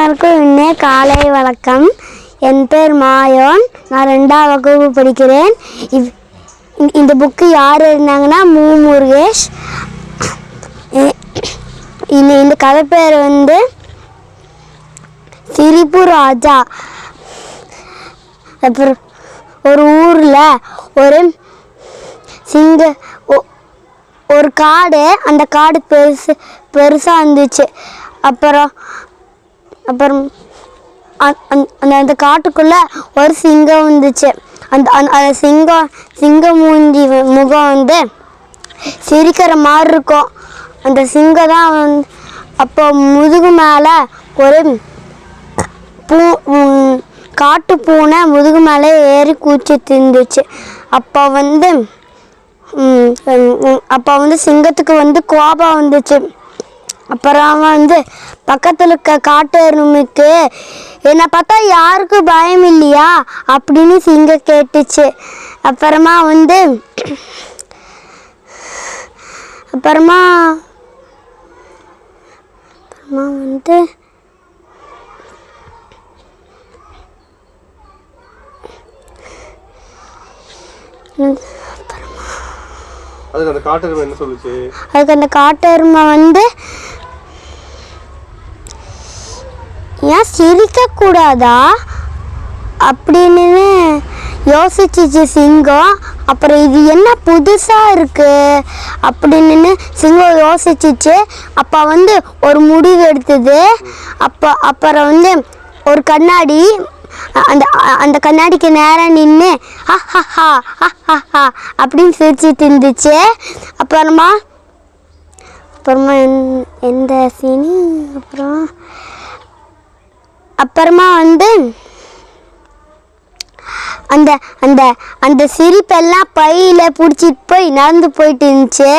அனைவருக்கும் இன்னே காலை வணக்கம். என் பேர் மாயோன். நான் 2ஆம் வகுப்பு படிக்கிறேன். இந்த புக்கு யார் இருந்தாங்கன்னா முருகேஷ். இந்த கதை பேர் வந்து சிரிப்பு ராஜா. அப்புறம் ஒரு ஊரில் ஒரு காடு, அந்த காடு பெருசாக இருந்துச்சு. அப்புறம் அந்த காட்டுக்குள்ளே ஒரு சிங்கம் வந்துச்சு. அந்த சிங்கம் முகம் வந்து சிரிக்கிற மாதிரி இருக்கும். அந்த சிங்கம் தான் அப்போ முதுகு மேலே ஒரு காட்டு பூனை முதுகு மேலே ஏறி கூச்சிட்டு இருந்துச்சு. அப்போ வந்து சிங்கத்துக்கு வந்து கோபம் வந்துச்சு. அப்புறம் வந்து பக்கத்தில் இருக்க காட்டு எருமைக்கு என்னை பார்த்தா யாருக்கும் பயம் இல்லையா அப்படின்னு சிங்கம் கேட்டுச்சு. அப்புறமா வந்து அதுக்கு அந்த காட்டெருமை என்ன சொல்லுச்சு? அதுக்கு அந்த காட்டெருமை வந்து ஏன் சிரிக்கக்கூடாதா அப்படின்னு யோசிச்சிச்சு சிங்கம். அப்புறம் இது என்ன புதுசாக இருக்குது அப்படின்னு சிங்கம் யோசிச்சிச்சு. அப்போ வந்து ஒரு முடிவு எடுத்தது. அப்புறம் வந்து ஒரு கண்ணாடி, அந்த கண்ணாடிக்கு நேராக நின்று ஹஹஹா ஹஹஹா அப்படின்னு சிரிச்சிட்டு இருந்துச்சு. அப்புறமா எந்த சீனி அப்புறமா வந்து அந்த சிரிப்பெல்லாம் பையில் பிடிச்சிட்டு போய் நடந்து போயிட்டு இருந்துச்சு.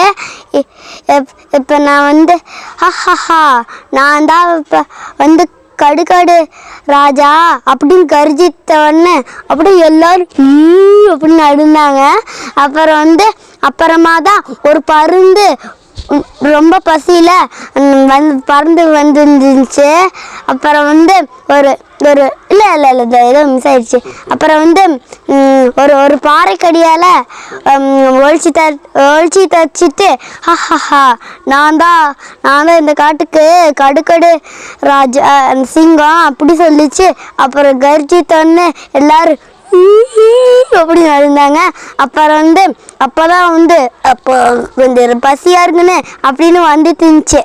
இப்போ நான் வந்து ஹஹஹா நான் தான் இப்போ வந்து கடுகடு ராஜா அப்படின்னு கர்ஜித்தவொடனே அப்படியே எல்லோரும் அப்படின்னு நடுந்தாங்க. அப்புறமா தான் ஒரு பருந்து ரொம்ப பசியில் பறந்து வந்துருந்துச்சு. அப்புறம் வந்து இல்லை ஏதோ மிஸ் ஆயிடுச்சு. அப்புறம் வந்து ஒரு பாறைக்கடியால் ஒழிச்சு தச்சிட்டு ஹஹஹா நான் தான் இந்த காட்டுக்கு கடுகடு ராஜா சிங்கம் அப்படி சொல்லிச்சு. அப்புறம் கர்ஜித்தோன்னு எல்லாரும் அப்படி நடந்தாங்க. அப்புறம் வந்து அப்போதான் வந்து அப்போ கொஞ்சம் பசியா இருக்குன்னு அப்படின்னு வந்துட்டு இருந்துச்சு.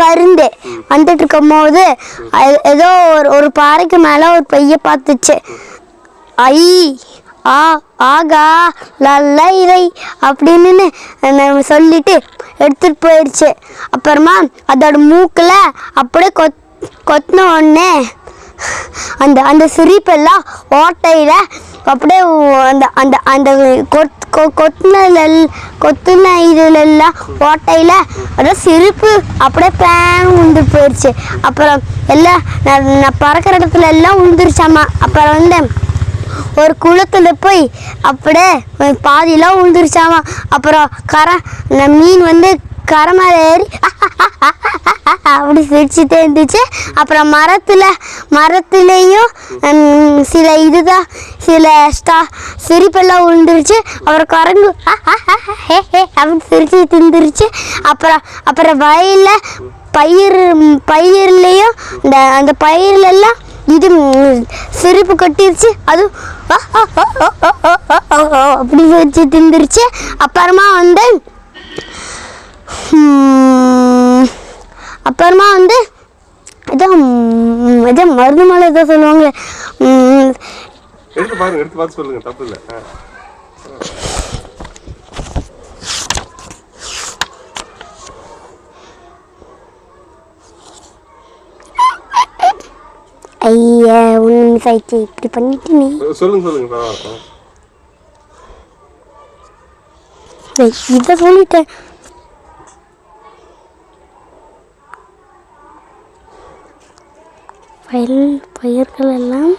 பருந்து வந்துட்டு இருக்கும் போது ஏதோ ஒரு பாறைக்கு மேல ஒரு பைய பார்த்துச்சு. ஆகா நல்ல இறை அப்படின்னு சொல்லிட்டு எடுத்துட்டு போயிடுச்சு. அப்புறமா அதோட மூக்கில் அப்படியே கொத்தின உடனே அந்த சிரிப்பெல்லாம் ஓட்டையில் அப்படியே அந்த கொத்துன இதுலெல்லாம் ஓட்டையில் அதான் சிரிப்பு அப்படியே பேன் உண்டு போயிடுச்சு. அப்புறம் எல்லாம் நான் பறக்கிற இடத்துல எல்லாம் உழுந்துருச்சாமா. அப்புறம் வந்து ஒரு குளத்தில் போய் அப்படியே பாதியெல்லாம் உழுந்துருச்சாமா. அப்புறம் மீன் வந்து கரை மேலே ஏறி அப்படி சிரிச்சுட்டே இருந்துச்சு. அப்புறம் மரத்துலேயும் சில சிரிப்பெல்லாம் விழுந்துருச்சு. அப்புறம் குரங்கு அப்படி சிரிச்சுட்டு இருந்துருச்சு. அப்புறம் வயலில் பயிர்லேயும் அந்த பயிர்லெல்லாம் இது சிரிப்பு கட்டிருச்சு. அது அப்படி சிரிச்சுட்டு இருந்துருச்சு. அப்புறமா வந்து ஏதோ மருந்து மலை ஏதோ சொல்லுவாங்களே, ஐயா ஒன்று மிஸ் ஆயிடுச்சு. இப்படி பண்ணிட்டு நீ இதை சொல்லிட்டேன். பயிர்கள் எல்லாம்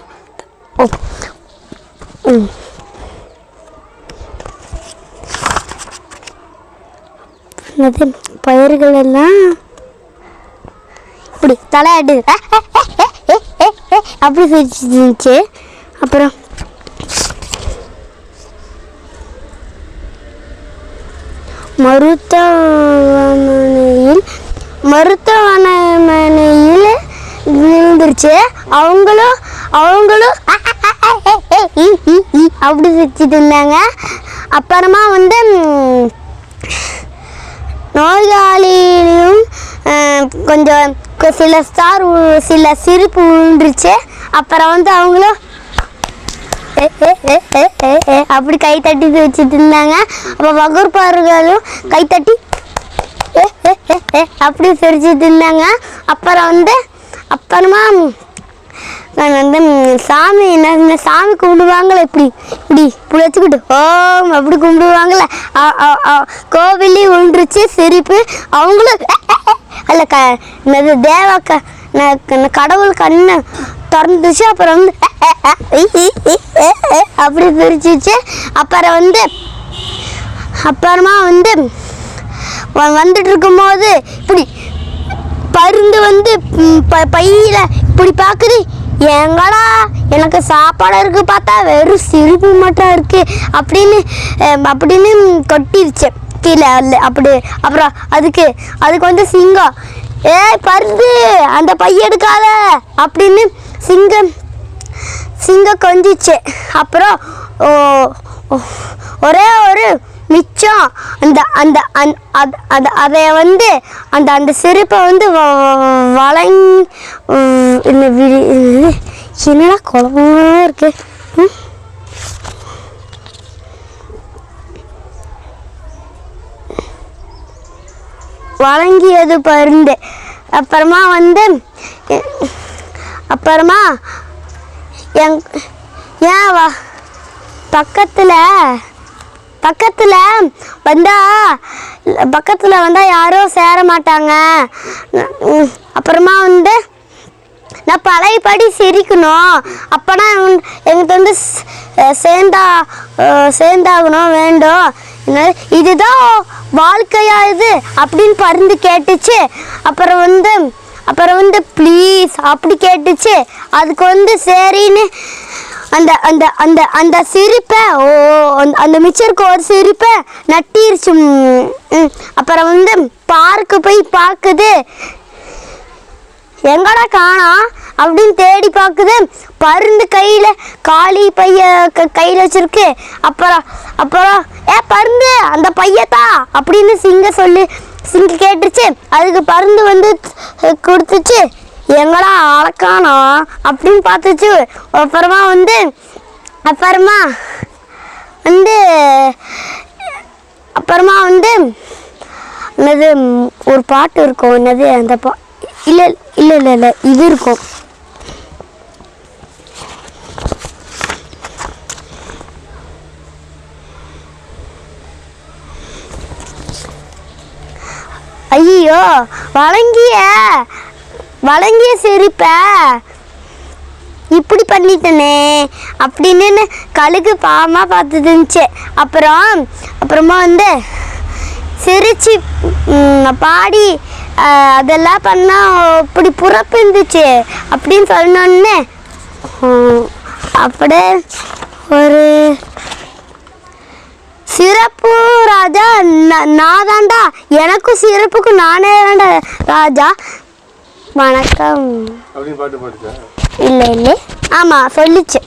பயிர்கள் எல்லாம் இப்படி தலையாடு அப்படி சிரிச்சிட்டு இருந்துச்சு. அப்புறம் மருத்துவமனையில் விழுந்துருச்சு. அவங்களும் அப்படி சிரிச்சிட்டு இருந்தாங்க. அப்புறமா வந்து நோயாளியும் கொஞ்சம் சில சிரிப்பு விழுந்துருச்சு. அப்புறம் வந்து அவங்களும் அப்படி கை தட்டி வச்சுட்டு இருந்தாங்க. அப்போ வகுப்பாளர்களும் கை தட்டி அப்படி சிரிச்சிட்டு இருந்தாங்க. அப்புறமா வந்து சாமி என்ன சாமி கும்பிடுவாங்களே இப்படி வச்சுக்கிட்டு ஓம் அப்படி கும்பிடுவாங்களே கோவிலையும் விழுந்துருச்சு சிரிப்பு. அவங்களும் அல்ல கடவுள் கண்ணு திறந்துச்சு. அப்புறம் வந்து அப்படி பிரிச்சிச்சு. அப்புறமா வந்து வந்துட்டு இருக்கும்போது இப்படி பருந்து வந்து பையில இப்படி பார்க்குது. எங்கடா எனக்கு சாப்பாடு இருக்கு பார்த்தா வெறும் சிரிப்பு மட்டும் இருக்கு அப்படின்னு கொட்டிருச்சு கீழே. அப்புறம் அதுக்கு வந்து சிங்கம் பருந்து அந்த பைய எடுக்காத அப்படின்னு சிங்கம் கொஞ்சிச்சு. அப்புறம் ஒரே ஒரு மிச்சம் அதை வந்து அந்த சிரிப்பை வந்து என்னடா குழம்பா இருக்கு. வழங்கியது பருந்து. அப்புறமா ஏன் பக்கத்தில் வந்தா யாரும் சேர மாட்டாங்க. அப்புறமா வந்து நான் பழையபடி சிரிக்கணும். அப்போனா எங்கிட்ட வந்து சேர்ந்தாகணும் வேண்டும். இதுதான் வாழ்க்கையா இது அப்படின்னு பருந்து கேட்டுச்சு. அப்புறம் வந்து ப்ளீஸ் அப்படி கேட்டுச்சு. அதுக்கு வந்து சரின்னு அந்த சிரிப்பை அந்த மிச்சருக்கு ஒரு சிரிப்பை நட்டிருச்சு. அப்புறம் வந்து பார்க்கு போய் பார்க்குது. எங்கடா காணோம் அப்படின்னு தேடி பார்க்குது. பருந்து காலி பைய கையில் வச்சிருக்கு. அப்புறம் பருந்து அந்த பையத்தா அப்படின்னு சிங்கம் கேட்டுச்சு. அதுக்கு பருந்து வந்து கொடுத்துச்சு. எங்கடா அழக்கானோ அப்படின்னு பார்த்துச்சு. அப்புறமா வந்து என்னது ஒரு பாட்டு இருக்கும். என்னது அந்த இல்லை இது இருக்கும். ஐயோ வழங்கிய சிரிப்ப இப்படி பண்ணிட்டனே அப்படின்னு கழுகு பாவமா பார்த்துட்டு இருந்துச்சு. அப்புறமா வந்து சிரிச்சு பாடி அதெல்லாம் பண்ணா இப்படி புறப்பு இருந்துச்சு அப்படின்னு சொன்னோன்னே அப்படியே ஒரு சிறப்பு ராஜா நான் தாண்டா, எனக்கும் சிறப்புக்கு நானே தாண்டா ராஜா. வணக்கம். அப்படின்னு பாட்டு பாடுச்சா? இல்லை ஆமாம் சொல்லிச்சு.